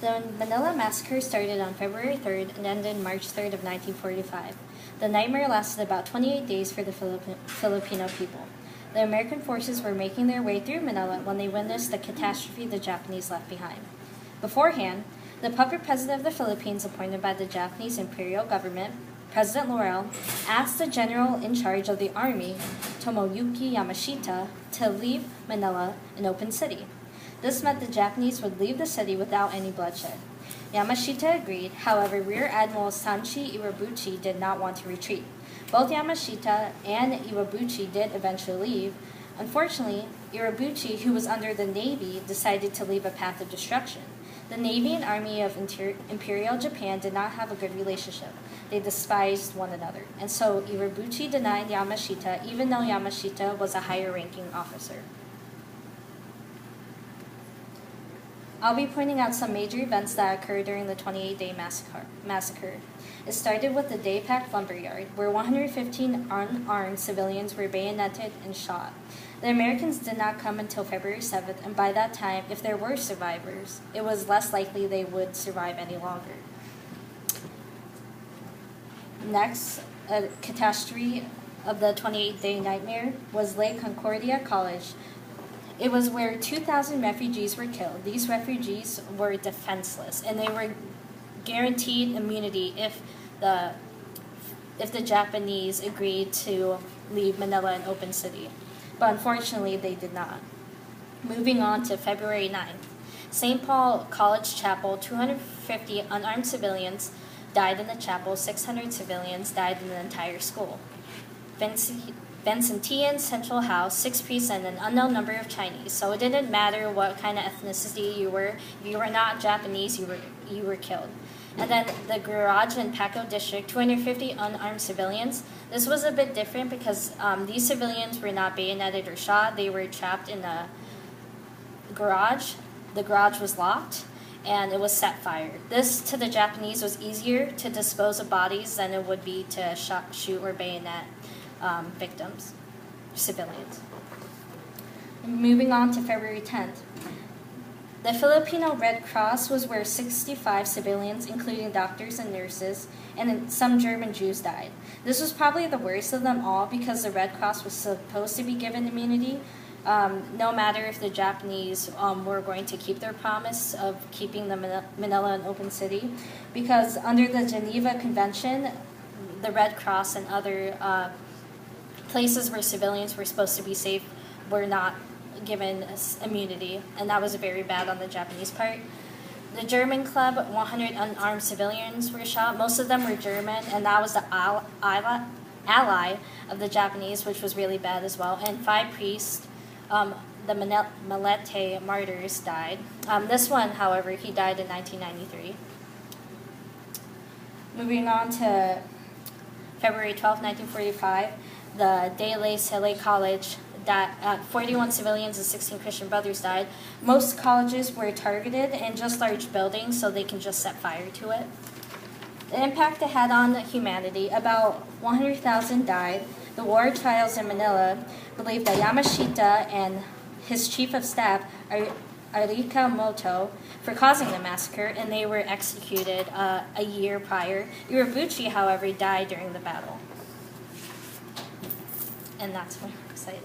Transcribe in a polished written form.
The Manila Massacre started on February 3rd and ended March 3rd of 1945. The nightmare lasted about 28 days for the Filipino people. The American forces were making their way through Manila when they witnessed the catastrophe the Japanese left behind. Beforehand, the puppet president of the Philippines appointed by the Japanese imperial government, President Laurel, asked the general in charge of the army, Tomoyuki Yamashita, to leave Manila an open city. This meant the Japanese would leave the city without any bloodshed. Yamashita agreed, however, Rear Admiral Sanchi Iwabuchi did not want to retreat. Both Yamashita and Iwabuchi did eventually leave. Unfortunately, Iwabuchi, who was under the Navy, decided to leave a path of destruction. The Navy and Army of Imperial Japan did not have a good relationship. They despised one another, and so Iwabuchi denied Yamashita even though Yamashita was a higher-ranking officer. I'll be pointing out some major events that occurred during the 28-day massacre. It started with the day-packed lumberyard, where 115 unarmed civilians were bayoneted and shot. The Americans did not come until February 7th, and by that time, if there were survivors, it was less likely they would survive any longer. Next, a catastrophe of the 28-day nightmare was Lake Concordia College. It was where 2,000 refugees were killed. These refugees were defenseless, and they were guaranteed immunity if the Japanese agreed to leave Manila an open city. But unfortunately, they did not. Moving on to February 9th. St. Paul College Chapel, 250 unarmed civilians died in the chapel, 600 civilians died in the entire school. Vincentian Central House, 6 priests and an unknown number of Chinese. So it didn't matter what kind of ethnicity you were. If you were not Japanese, you were killed. And then the Garage in Paco District, 250 unarmed civilians. This was a bit different because these civilians were not bayoneted or shot. They were trapped in a garage. The garage was locked, and it was set fire. This, to the Japanese, was easier to dispose of bodies than it would be to shoot or bayonet victims, civilians. Moving on to February 10th. The Filipino Red Cross was where 65 civilians, including doctors and nurses, and some German Jews died. This was probably the worst of them all because the Red Cross was supposed to be given immunity, no matter if the Japanese were going to keep their promise of keeping the Manila an open city, because under the Geneva Convention, the Red Cross and other places where civilians were supposed to be safe were not given immunity, and that was very bad on the Japanese part. The German club, 100 unarmed civilians were shot. Most of them were German, and that was the ally of the Japanese, which was really bad as well. And 5 priests, the Malete martyrs, died. This one, however, he died in 1993. Moving on to February 12, 1945, the De La Salle College, 41 civilians and 16 Christian brothers died. Most colleges were targeted in just large buildings, so they can just set fire to it. The impact it had on humanity, about 100,000 died. The war trials in Manila believed that Yamashita and his chief of staff, Arika Moto, for causing the massacre, and they were executed a year prior. Iwabuchi, however, died during the battle. And that's what I'm excited.